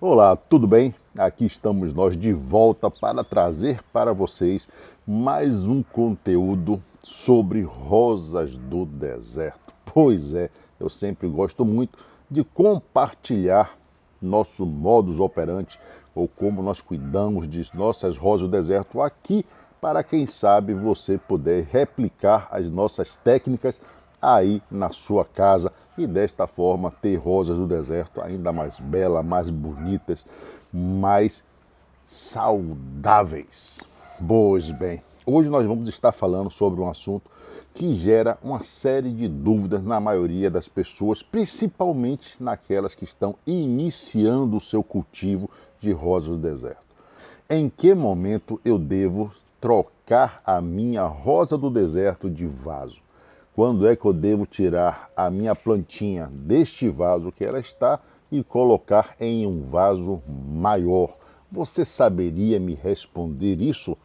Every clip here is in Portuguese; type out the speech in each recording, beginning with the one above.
Olá, tudo bem? Aqui estamos nós de volta para trazer para vocês mais um conteúdo sobre rosas do deserto. Pois é, eu sempre gosto muito de compartilhar nosso modus operandi ou como nós cuidamos de nossas rosas do deserto aqui para quem sabe você poder replicar as nossas técnicas aí na sua casa e desta forma ter rosas do deserto ainda mais belas, mais bonitas, mais saudáveis. Pois bem, hoje nós vamos estar falando sobre um assunto que gera uma série de dúvidas na maioria das pessoas, principalmente naquelas que estão iniciando o seu cultivo de rosas do deserto. Em que momento eu devo trocar a minha rosa do deserto de vaso? Quando é que eu devo tirar a minha plantinha deste vaso que ela está e colocar em um vaso maior? Você saberia me responder isso?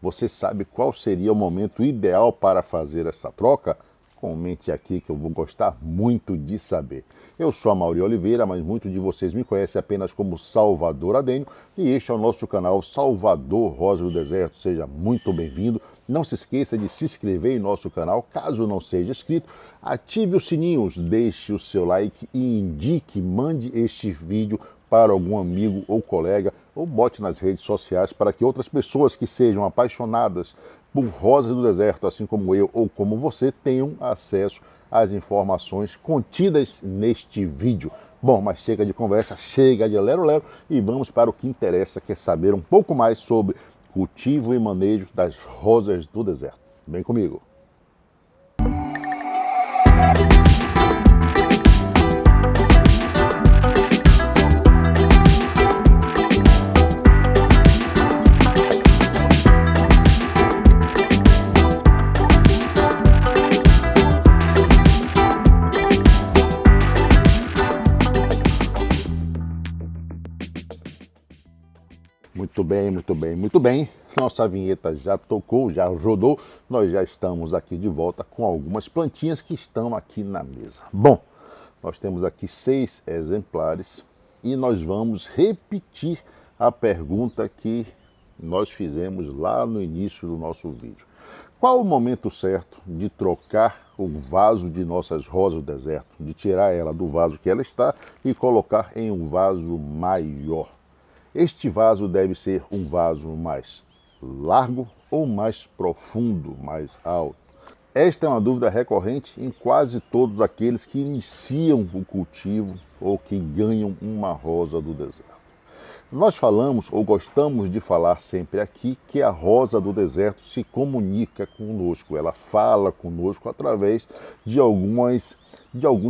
Você sabe qual seria o momento ideal para fazer essa troca? Comente aqui que eu vou gostar muito de saber. Eu sou Amaury Oliveira, mas muitos de vocês me conhecem apenas como Salvador Adênio e este é o nosso canal Salvador Rosa do Deserto. Seja muito bem-vindo. Não se esqueça de se inscrever em nosso canal, caso não seja inscrito, ative os sininhos, deixe o seu like e indique, mande este vídeo para algum amigo ou colega ou bote nas redes sociais para que outras pessoas que sejam apaixonadas por rosas do deserto, assim como eu ou como você, tenham acesso às informações contidas neste vídeo. Bom, mas chega de conversa, chega de lero-lero e vamos para o que interessa, que é saber um pouco mais sobre cultivo e manejo das rosas do deserto. Vem comigo! Muito bem, muito bem, muito bem. Nossa vinheta já tocou, já rodou. Nós já estamos aqui de volta com algumas plantinhas que estão aqui na mesa. Bom, nós temos aqui 6 exemplares e nós vamos repetir a pergunta que nós fizemos lá no início do nosso vídeo. Qual o momento certo de trocar o vaso de nossas rosas do deserto, de tirar ela do vaso que ela está e colocar em um vaso maior? Este vaso deve ser um vaso mais largo ou mais profundo, mais alto? Esta é uma dúvida recorrente em quase todos aqueles que iniciam o cultivo ou que ganham uma rosa do deserto. Nós falamos ou gostamos de falar sempre aqui que a rosa do deserto se comunica conosco, ela fala conosco através de alguns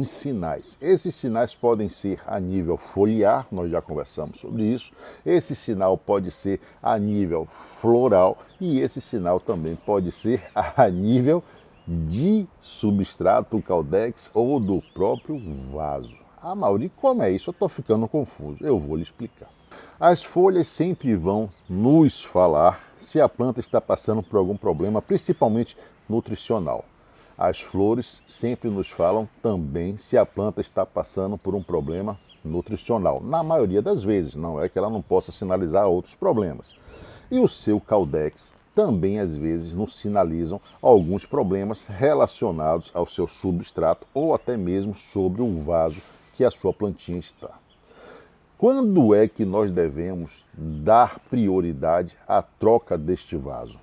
sinais. Esses sinais podem ser a nível foliar, nós já conversamos sobre isso, esse sinal pode ser a nível floral e esse sinal também pode ser a nível de substrato caudex ou do próprio vaso. Ah, Mauri, como é isso? Eu estou ficando confuso, eu vou lhe explicar. As folhas sempre vão nos falar se a planta está passando por algum problema, principalmente nutricional. As flores sempre nos falam também se a planta está passando por um problema nutricional. Na maioria das vezes, não é que ela não possa sinalizar outros problemas. E o seu caudex também às vezes nos sinalizam alguns problemas relacionados ao seu substrato ou até mesmo sobre o vaso que a sua plantinha está. Quando é que nós devemos dar prioridade à troca deste vaso?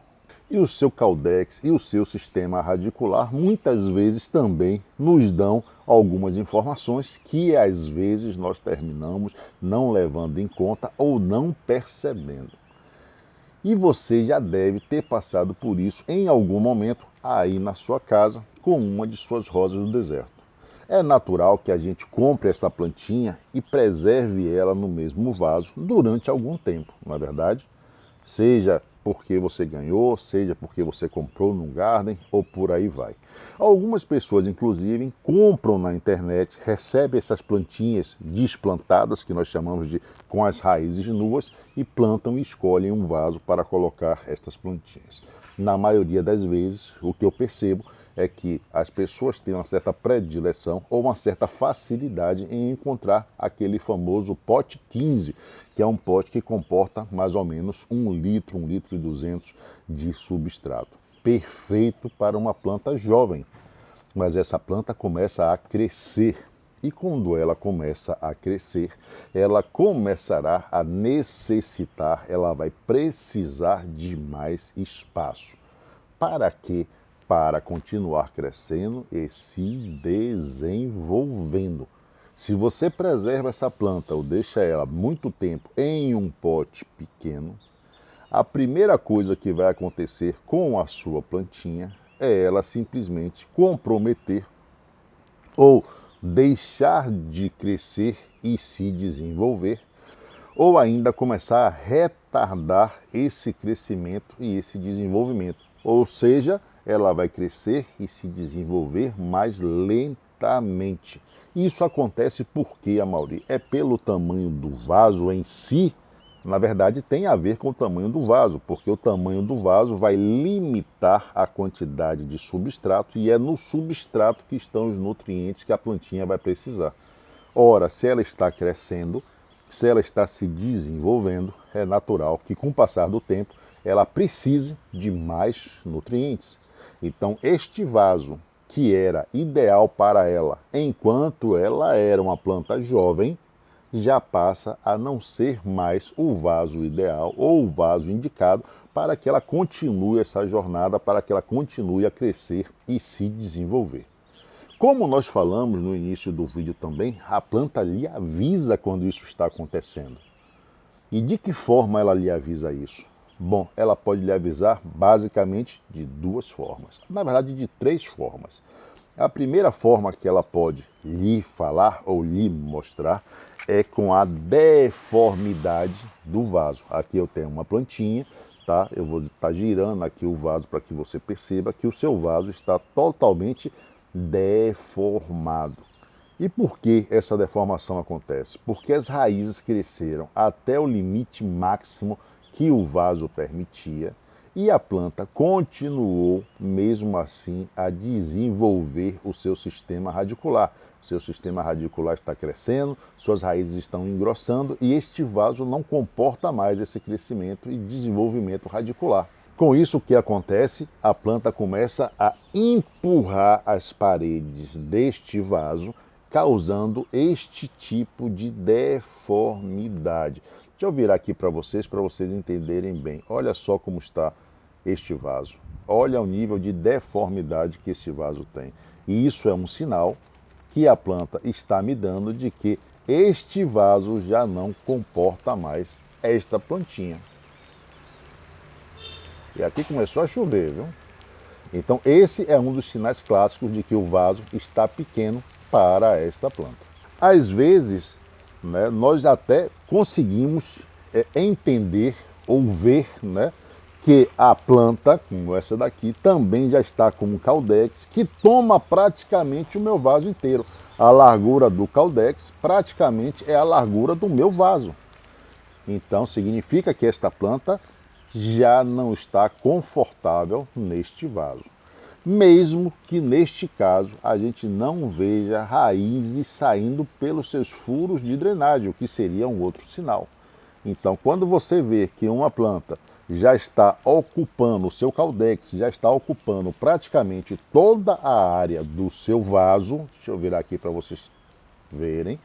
E o seu caudex e o seu sistema radicular muitas vezes também nos dão algumas informações que às vezes nós terminamos não levando em conta ou não percebendo. E você já deve ter passado por isso em algum momento aí na sua casa com uma de suas rosas do deserto. É natural que a gente compre essa plantinha e preserve ela no mesmo vaso durante algum tempo, não é verdade? Seja porque você ganhou, seja porque você comprou num garden ou por aí vai. Algumas pessoas, inclusive, compram na internet, recebem essas plantinhas desplantadas, que nós chamamos de com as raízes nuas, e plantam e escolhem um vaso para colocar estas plantinhas. Na maioria das vezes, o que eu percebo é que as pessoas têm uma certa predileção ou uma certa facilidade em encontrar aquele famoso pote 15, que é um pote que comporta mais ou menos 1 litro e 200 de substrato. Perfeito para uma planta jovem, mas essa planta começa a crescer. E quando ela começa a crescer, ela começará a necessitar, ela vai precisar de mais espaço. Para quê? Para continuar crescendo e se desenvolvendo. Se você preserva essa planta ou deixa ela muito tempo em um pote pequeno, a primeira coisa que vai acontecer com a sua plantinha é ela simplesmente comprometer ou deixar de crescer e se desenvolver, ou ainda começar a retardar esse crescimento e esse desenvolvimento. Ou seja, ela vai crescer e se desenvolver mais lentamente. Isso acontece porque, Amaury, é pelo tamanho do vaso em si. Na verdade, tem a ver com o tamanho do vaso, porque o tamanho do vaso vai limitar a quantidade de substrato e é no substrato que estão os nutrientes que a plantinha vai precisar. Ora, se ela está crescendo, se ela está se desenvolvendo, é natural que com o passar do tempo ela precise de mais nutrientes. Então, este vaso que era ideal para ela enquanto ela era uma planta jovem, já passa a não ser mais o vaso ideal ou o vaso indicado para que ela continue essa jornada, para que ela continue a crescer e se desenvolver. Como nós falamos no início do vídeo também, a planta lhe avisa quando isso está acontecendo. E de que forma ela lhe avisa isso? Bom, ela pode lhe avisar basicamente de 2 formas. Na verdade, de 3 formas. A primeira forma que ela pode lhe falar ou lhe mostrar é com a deformidade do vaso. Aqui eu tenho uma plantinha, tá? Eu vou estar girando aqui o vaso para que você perceba que o seu vaso está totalmente deformado. E por que essa deformação acontece? Porque as raízes cresceram até o limite máximo que o vaso permitia e a planta continuou, mesmo assim, a desenvolver o seu sistema radicular. O seu sistema radicular está crescendo, suas raízes estão engrossando e este vaso não comporta mais esse crescimento e desenvolvimento radicular. Com isso, o que acontece? A planta começa a empurrar as paredes deste vaso, causando este tipo de deformidade. Deixa eu virar aqui para vocês entenderem bem. Olha só como está este vaso. Olha o nível de deformidade que esse vaso tem. E isso é um sinal que a planta está me dando de que este vaso já não comporta mais esta plantinha. E aqui começou a chover, viu? Então esse é um dos sinais clássicos de que o vaso está pequeno para esta planta. Às vezes, né, nós até conseguimos entender ou ver, né, que a planta, como essa daqui, também já está com um caudex que toma praticamente o meu vaso inteiro. A largura do caudex praticamente é a largura do meu vaso. Então significa que esta planta já não está confortável neste vaso. Mesmo que neste caso a gente não veja raízes saindo pelos seus furos de drenagem, o que seria um outro sinal. Então, quando você vê que uma planta já está ocupando o seu caudex, já está ocupando praticamente toda a área do seu vaso, deixa eu virar aqui para vocês verem,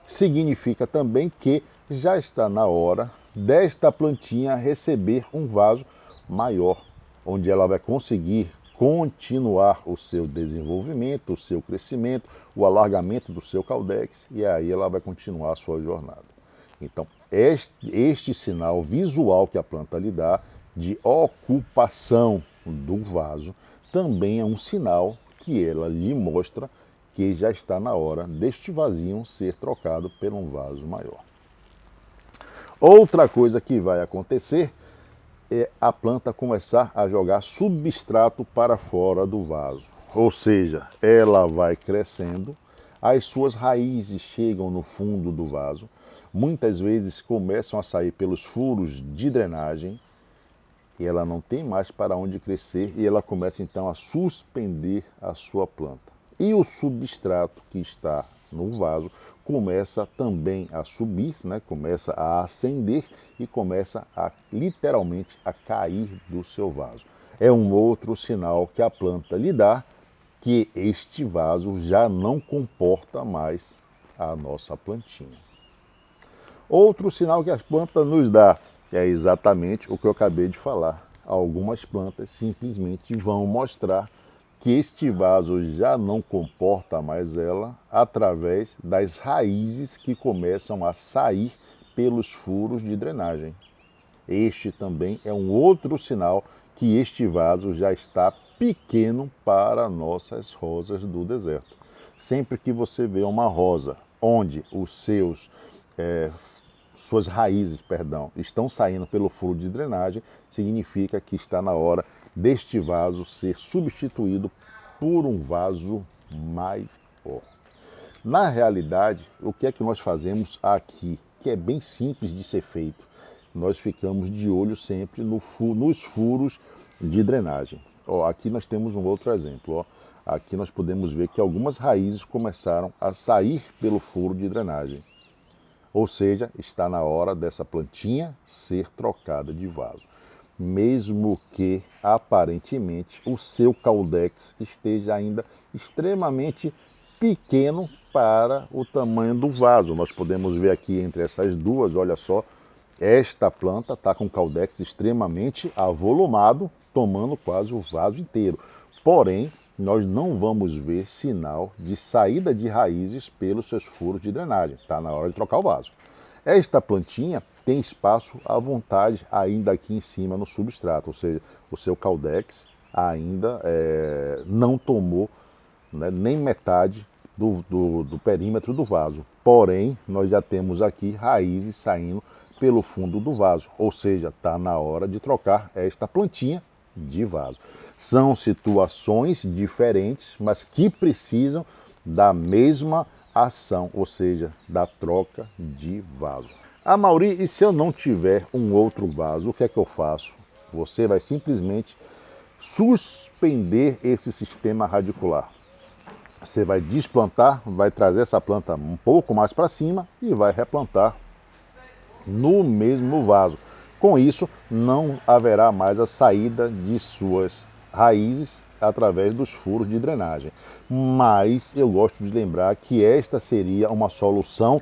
significa também que já está na hora desta plantinha receber um vaso maior, onde ela vai conseguir continuar o seu desenvolvimento, o seu crescimento, o alargamento do seu caudex, e aí ela vai continuar a sua jornada. Então, este sinal visual que a planta lhe dá de ocupação do vaso também é um sinal que ela lhe mostra que já está na hora deste vasinho ser trocado por um vaso maior. Outra coisa que vai acontecer é a planta começar a jogar substrato para fora do vaso. Ou seja, ela vai crescendo, as suas raízes chegam no fundo do vaso, muitas vezes começam a sair pelos furos de drenagem e ela não tem mais para onde crescer e ela começa então a suspender a sua planta. E o substrato que está no vaso começa também a subir, né? Começa a ascender e começa a literalmente a cair do seu vaso. É um outro sinal que a planta lhe dá que este vaso já não comporta mais a nossa plantinha. Outro sinal que as plantas nos dá é exatamente o que eu acabei de falar. Algumas plantas simplesmente vão mostrar que este vaso já não comporta mais ela através das raízes que começam a sair pelos furos de drenagem. Este também é um outro sinal que este vaso já está pequeno para nossas rosas do deserto. Sempre que você vê uma rosa onde suas raízes, estão saindo pelo furo de drenagem, significa que está na hora deste vaso ser substituído por um vaso maior. Na realidade, o que é que nós fazemos aqui, que é bem simples de ser feito? Nós ficamos de olho sempre nos furos de drenagem. Aqui nós temos um outro exemplo. Aqui nós podemos ver que algumas raízes começaram a sair pelo furo de drenagem. Ou seja, está na hora dessa plantinha ser trocada de vaso. Mesmo que, aparentemente, o seu caudex esteja ainda extremamente pequeno para o tamanho do vaso. Nós podemos ver aqui entre essas duas, olha só, esta planta está com o caudex extremamente avolumado, tomando quase o vaso inteiro. Porém, nós não vamos ver sinal de saída de raízes pelos seus furos de drenagem. Está na hora de trocar o vaso. Esta plantinha tem espaço à vontade ainda aqui em cima no substrato, ou seja, o seu caudex ainda não tomou, né, nem metade do perímetro do vaso. Porém, nós já temos aqui raízes saindo pelo fundo do vaso, ou seja, está na hora de trocar esta plantinha de vaso. São situações diferentes, mas que precisam da mesma ação, ou seja, da troca de vaso. Mauri, e se eu não tiver um outro vaso, o que é que eu faço? Você vai simplesmente suspender esse sistema radicular. Você vai desplantar, vai trazer essa planta um pouco mais para cima e vai replantar no mesmo vaso. Com isso, não haverá mais a saída de suas raízes através dos furos de drenagem. Mas eu gosto de lembrar que esta seria uma solução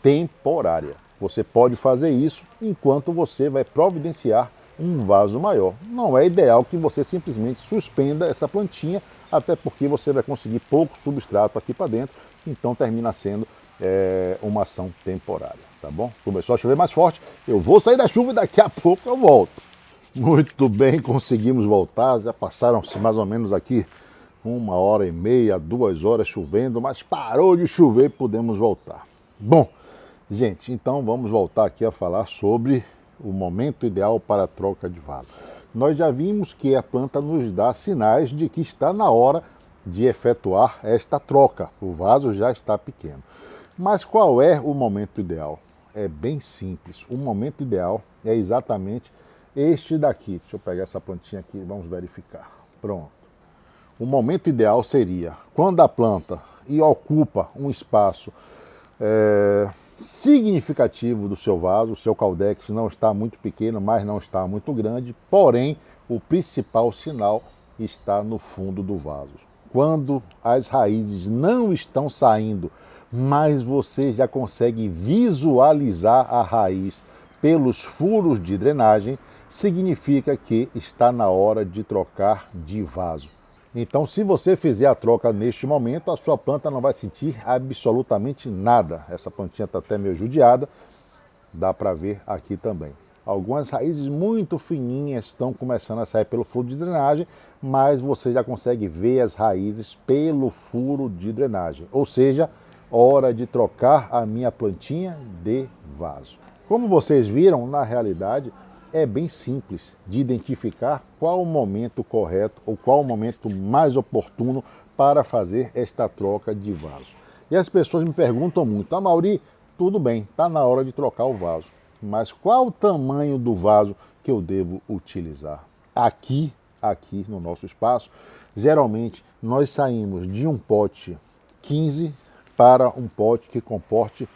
temporária. Você pode fazer isso enquanto você vai providenciar um vaso maior. Não é ideal que você simplesmente suspenda essa plantinha, até porque você vai conseguir pouco substrato aqui para dentro, então termina sendo uma ação temporária, tá bom? Começou a chover mais forte, eu vou sair da chuva e daqui a pouco eu volto. Muito bem, conseguimos voltar, já passaram-se mais ou menos aqui 1h30, 2 horas chovendo, mas parou de chover e podemos voltar. Bom, gente, então vamos voltar aqui a falar sobre o momento ideal para a troca de vaso. Nós já vimos que a planta nos dá sinais de que está na hora de efetuar esta troca. O vaso já está pequeno. Mas qual é o momento ideal? É bem simples. O momento ideal é exatamente este daqui. Deixa eu pegar essa plantinha aqui e vamos verificar. Pronto. O momento ideal seria quando a planta ocupa um espaço significativo do seu vaso, o seu caudex não está muito pequeno, mas não está muito grande, porém o principal sinal está no fundo do vaso. Quando as raízes não estão saindo, mas você já consegue visualizar a raiz pelos furos de drenagem, significa que está na hora de trocar de vaso. Então, se você fizer a troca neste momento, a sua planta não vai sentir absolutamente nada. Essa plantinha está até meio judiada, dá para ver aqui também. Algumas raízes muito fininhas estão começando a sair pelo furo de drenagem, mas você já consegue ver as raízes pelo furo de drenagem. Ou seja, hora de trocar a minha plantinha de vaso. Como vocês viram, na realidade, é bem simples de identificar qual o momento correto ou qual o momento mais oportuno para fazer esta troca de vaso. E as pessoas me perguntam muito, Mauri, tudo bem, está na hora de trocar o vaso, mas qual o tamanho do vaso que eu devo utilizar? Aqui no nosso espaço, geralmente nós saímos de um pote 15 para um pote que comporte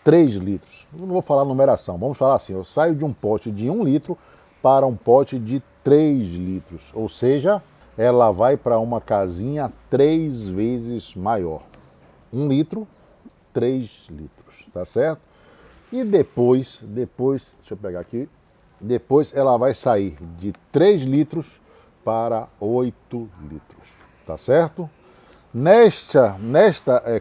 3 litros. Eu não vou falar numeração, vamos falar assim, eu saio de um pote de 1 litro para um pote de 3 litros, ou seja, ela vai para uma casinha 3 vezes maior. 1 litro, 3 litros, tá certo? E depois, deixa eu pegar aqui, depois ela vai sair de 3 litros para 8 litros, tá certo? Nesta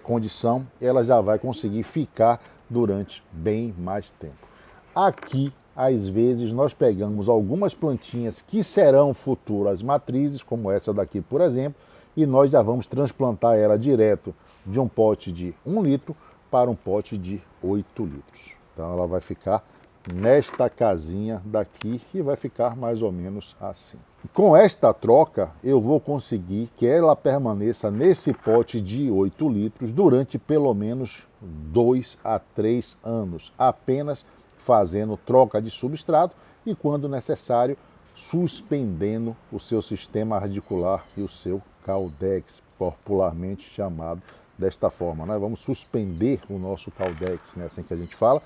condição, ela já vai conseguir ficar durante bem mais tempo. Aqui, às vezes, nós pegamos algumas plantinhas que serão futuras matrizes, como essa daqui, por exemplo, e nós já vamos transplantar ela direto de um pote de 1 litro para um pote de 8 litros. Então ela vai ficar nesta casinha daqui e vai ficar mais ou menos assim. Com esta troca, eu vou conseguir que ela permaneça nesse pote de 8 litros durante pelo menos 2 a 3 anos, apenas fazendo troca de substrato e, quando necessário, suspendendo o seu sistema radicular e o seu caudex, popularmente chamado desta forma. Nós vamos suspender o nosso caudex, né? Assim que a gente fala.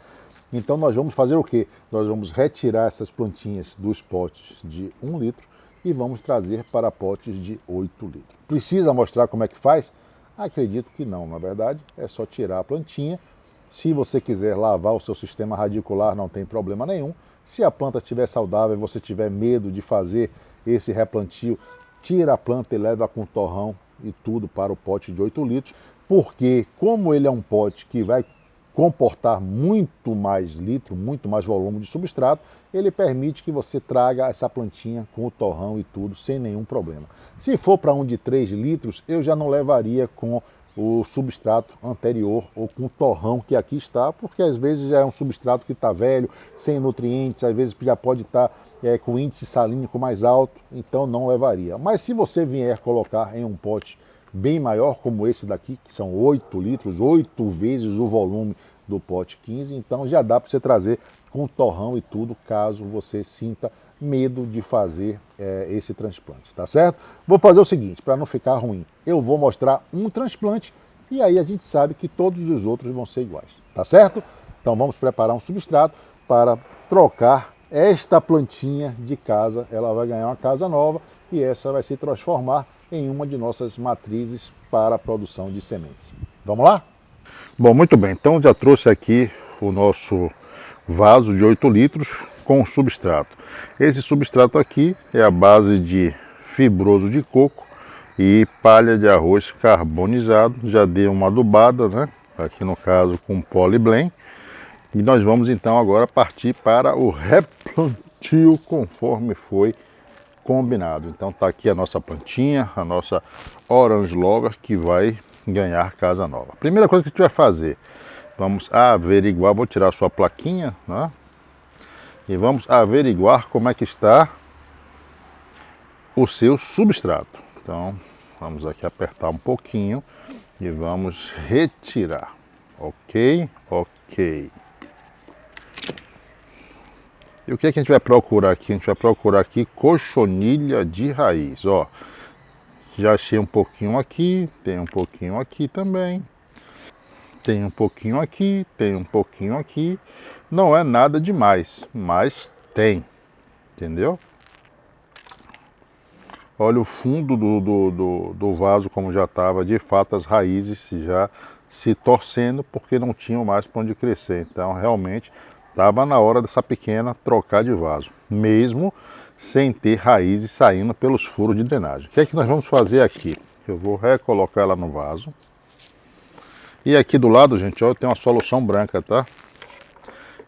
Então nós vamos fazer o quê? Nós vamos retirar essas plantinhas dos potes de 1 litro e vamos trazer para potes de 8 litros. Precisa mostrar como é que faz? Acredito que não, na verdade, é só tirar a plantinha. Se você quiser lavar o seu sistema radicular, não tem problema nenhum. Se a planta estiver saudável e você tiver medo de fazer esse replantio, tira a planta e leva com torrão e tudo para o pote de 8 litros, porque como ele é um pote que vai comportar muito mais litro, muito mais volume de substrato, ele permite que você traga essa plantinha com o torrão e tudo, sem nenhum problema. Se for para um de 3 litros, eu já não levaria com o substrato anterior ou com o torrão que aqui está, porque às vezes já é um substrato que está velho, sem nutrientes, às vezes já pode estar com índice salínico mais alto, então não levaria. Mas se você vier colocar em um pote bem maior, como esse daqui, que são 8 litros, 8 vezes o volume do pote 15, então já dá para você trazer com torrão e tudo, caso você sinta medo de fazer esse transplante, tá certo? Vou fazer o seguinte, para não ficar ruim, eu vou mostrar um transplante e aí a gente sabe que todos os outros vão ser iguais, tá certo? Então vamos preparar um substrato para trocar esta plantinha de casa, ela vai ganhar uma casa nova e essa vai se transformar em uma de nossas matrizes para a produção de sementes. Vamos lá? Bom, muito bem, então já trouxe aqui o nosso vaso de 8 litros com substrato. Esse substrato aqui é a base de fibroso de coco e palha de arroz carbonizado. Já dei uma adubada, né? Aqui no caso com Polyblend. E nós vamos então agora partir para o replantio conforme foi combinado. Então tá aqui a nossa plantinha, a nossa Orange Logar, que vai ganhar casa nova. Primeira coisa que a gente vai fazer, vamos averiguar, vou tirar a sua plaquinha, né? E vamos averiguar como é que está o seu substrato. Então vamos aqui apertar um pouquinho e vamos retirar. Ok? Ok. E o que é que a gente vai procurar aqui? A gente vai procurar aqui cochonilha de raiz, ó. Já achei um pouquinho aqui, tem um pouquinho aqui também. Tem um pouquinho aqui, tem um pouquinho aqui. Não é nada demais, mas tem, entendeu? Olha o fundo do vaso como já estava, de fato as raízes já se torcendo porque não tinham mais para onde crescer. Então realmente estava na hora dessa pequena trocar de vaso, mesmo sem ter raízes saindo pelos furos de drenagem. O que é que nós vamos fazer aqui? Eu vou recolocar ela no vaso. E aqui do lado, gente, ó, tem uma solução branca, tá?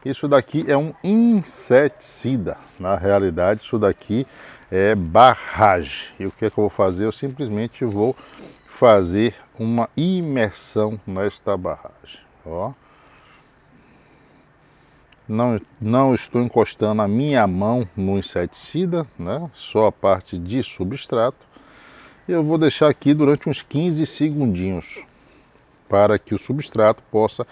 Isso daqui é um inseticida. Na realidade, isso daqui é barragem. E o que é que eu vou fazer? Eu simplesmente vou fazer uma imersão nesta barragem, ó. Não estou encostando a minha mão no inseticida, né? Só a parte de substrato. Eu vou deixar aqui durante uns 15 segundinhos para que o substrato possa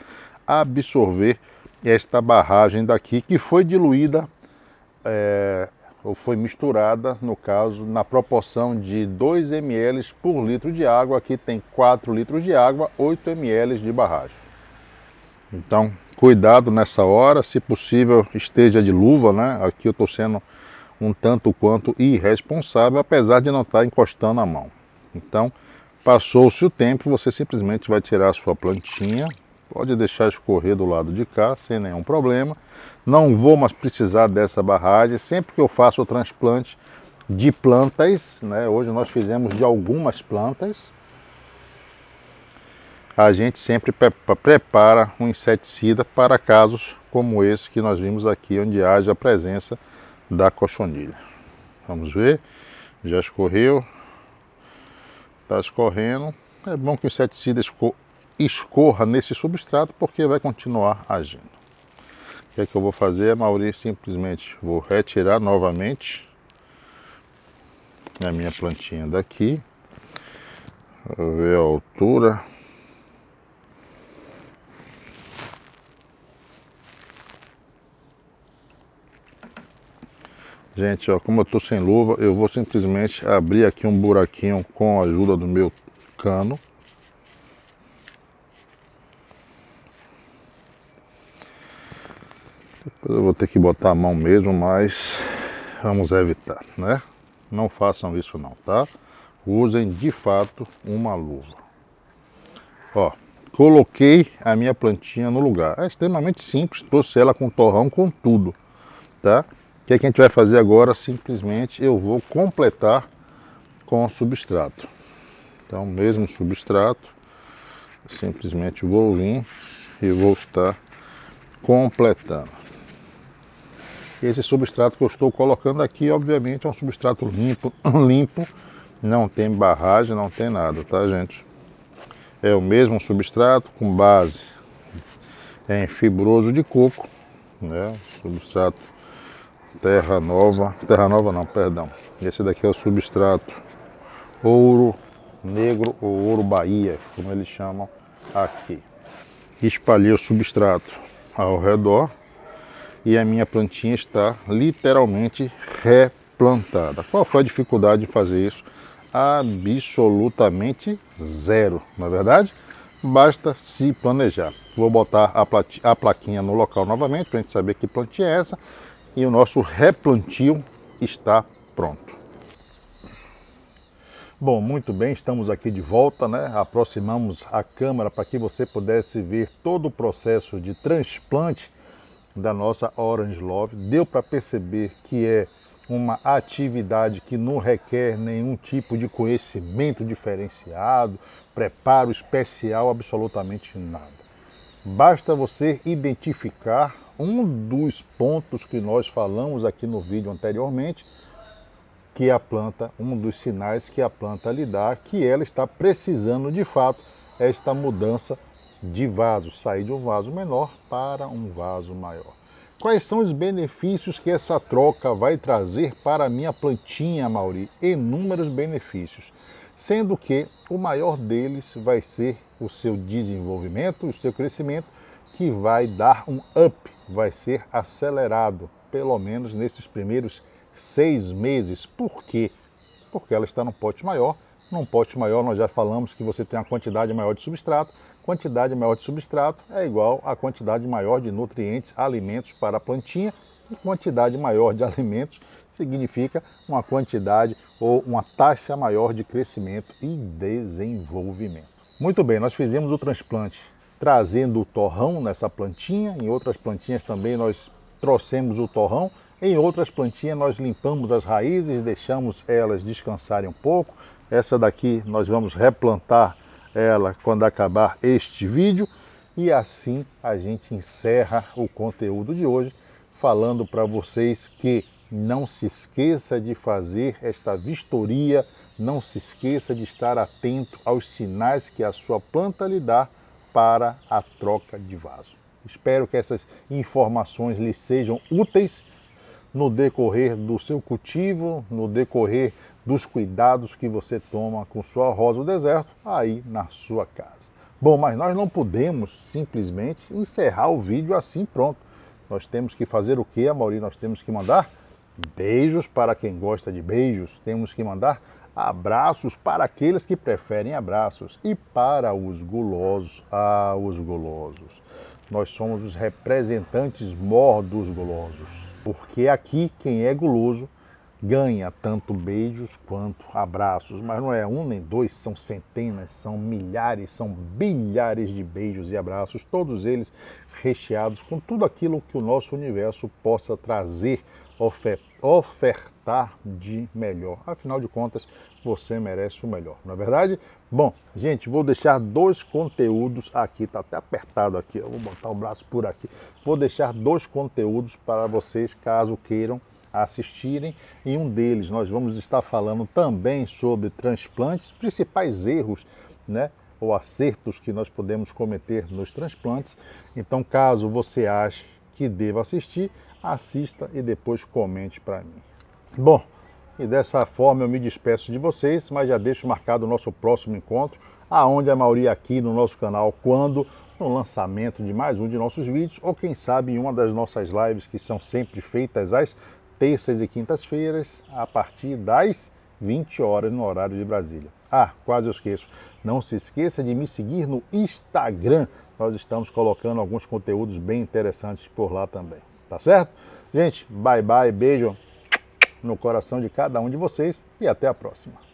absorver esta barragem daqui, que foi diluída ou foi misturada, no caso, na proporção de 2 ml por litro de água. Aqui tem 4 litros de água, 8 ml de barragem. Então, cuidado nessa hora, se possível esteja de luva, né? Aqui eu estou sendo um tanto quanto irresponsável, apesar de não estar encostando a mão. Então, passou-se o tempo, você simplesmente vai tirar a sua plantinha, pode deixar escorrer do lado de cá, sem nenhum problema. Não vou mais precisar dessa barragem. Sempre que eu faço o transplante de plantas, né? Hoje nós fizemos de algumas plantas, a gente sempre prepara um inseticida para casos como esse que nós vimos aqui, onde haja a presença da cochonilha. Vamos ver, já escorreu, está escorrendo. É bom que o inseticida escorra nesse substrato, porque vai continuar agindo. O que é que eu vou fazer, Maurício? Simplesmente vou retirar novamente a minha plantinha daqui. Vou ver a altura. Gente, ó, como eu estou sem luva, eu vou simplesmente abrir aqui um buraquinho com a ajuda do meu cano. Depois eu vou ter que botar a mão mesmo, mas vamos evitar, né? Não façam isso não, tá? Usem de fato uma luva. Ó, coloquei a minha plantinha no lugar. É extremamente simples, trouxe ela com torrão, com tudo, tá? O que é que a gente vai fazer agora? Simplesmente eu vou completar com o substrato. Então, mesmo substrato, simplesmente vou vir e vou estar completando. Esse substrato que eu estou colocando aqui, obviamente, é um substrato limpo, não tem barragem, não tem nada, tá, gente? É o mesmo substrato com base em fibroso de coco, né? Substrato Terra Nova não, perdão. Esse daqui é o substrato Ouro Negro ou Ouro Bahia, como eles chamam aqui. Espalhei o substrato ao redor e a minha plantinha está literalmente replantada. Qual foi a dificuldade de fazer isso? Absolutamente zero, na verdade. Basta se planejar. Vou botar a plaquinha no local novamente para a gente saber que plantinha é essa. E o nosso replantio está pronto. Bom, muito bem, estamos aqui de volta, né? Aproximamos a câmera para que você pudesse ver todo o processo de transplante da nossa Orange Love. Deu para perceber que é uma atividade que não requer nenhum tipo de conhecimento diferenciado, preparo especial, absolutamente nada. Basta você identificar um dos pontos que nós falamos aqui no vídeo anteriormente, que a planta, um dos sinais que a planta lhe dá, que ela está precisando de fato esta mudança de vaso, sair de um vaso menor para um vaso maior. Quais são os benefícios que essa troca vai trazer para a minha plantinha, Mauri? Inúmeros benefícios, sendo que o maior deles vai ser o seu desenvolvimento, o seu crescimento, que vai dar um up, vai ser acelerado, pelo menos nesses primeiros 6 meses. Por quê? Porque ela está num pote maior. Num pote maior nós já falamos que você tem uma quantidade maior de substrato. Quantidade maior de substrato é igual a quantidade maior de nutrientes, alimentos para a plantinha. E quantidade maior de alimentos significa uma quantidade ou uma taxa maior de crescimento e desenvolvimento. Muito bem, nós fizemos o transplante trazendo o torrão nessa plantinha. Em outras plantinhas também nós trouxemos o torrão. Em outras plantinhas nós limpamos as raízes, deixamos elas descansarem um pouco. Essa daqui nós vamos replantar ela quando acabar este vídeo. E assim a gente encerra o conteúdo de hoje, falando para vocês que não se esqueça de fazer esta vistoria, não se esqueça de estar atento aos sinais que a sua planta lhe dá para a troca de vaso. Espero que essas informações lhe sejam úteis no decorrer do seu cultivo, no decorrer dos cuidados que você toma com sua rosa do deserto aí na sua casa. Bom, mas nós não podemos simplesmente encerrar o vídeo assim pronto. Nós temos que fazer o que, Amaury? Nós temos que mandar Beijos para quem gosta de beijos. Temos que mandar abraços para aqueles que preferem abraços. E para os gulosos, os gulosos. Nós somos os representantes mor dos gulosos. Porque aqui quem é guloso ganha tanto beijos quanto abraços. Mas não é um nem dois, são centenas, são milhares, são bilhares de beijos e abraços. Todos eles recheados com tudo aquilo que o nosso universo possa trazer, ofertar de melhor. Afinal de contas, você merece o melhor, não é verdade? Bom, gente, vou deixar dois conteúdos aqui, tá até apertado aqui, eu vou botar o braço por aqui. Vou deixar dois conteúdos para vocês, caso queiram assistirem. Em um deles nós vamos estar falando também sobre transplantes, principais erros, né, ou acertos que nós podemos cometer nos transplantes. Então, caso você ache que deva assistir, assista e depois comente para mim. Bom, e dessa forma eu me despeço de vocês, mas já deixo marcado o nosso próximo encontro, aonde a maioria aqui no nosso canal, quando no lançamento de mais um de nossos vídeos, ou quem sabe em uma das nossas lives que são sempre feitas às terças e quintas-feiras, a partir das 20 horas no horário de Brasília. Ah, quase eu esqueço. Não se esqueça de me seguir no Instagram. Nós estamos colocando alguns conteúdos bem interessantes por lá também. Tá certo? Gente, bye bye, beijo no coração de cada um de vocês e até a próxima.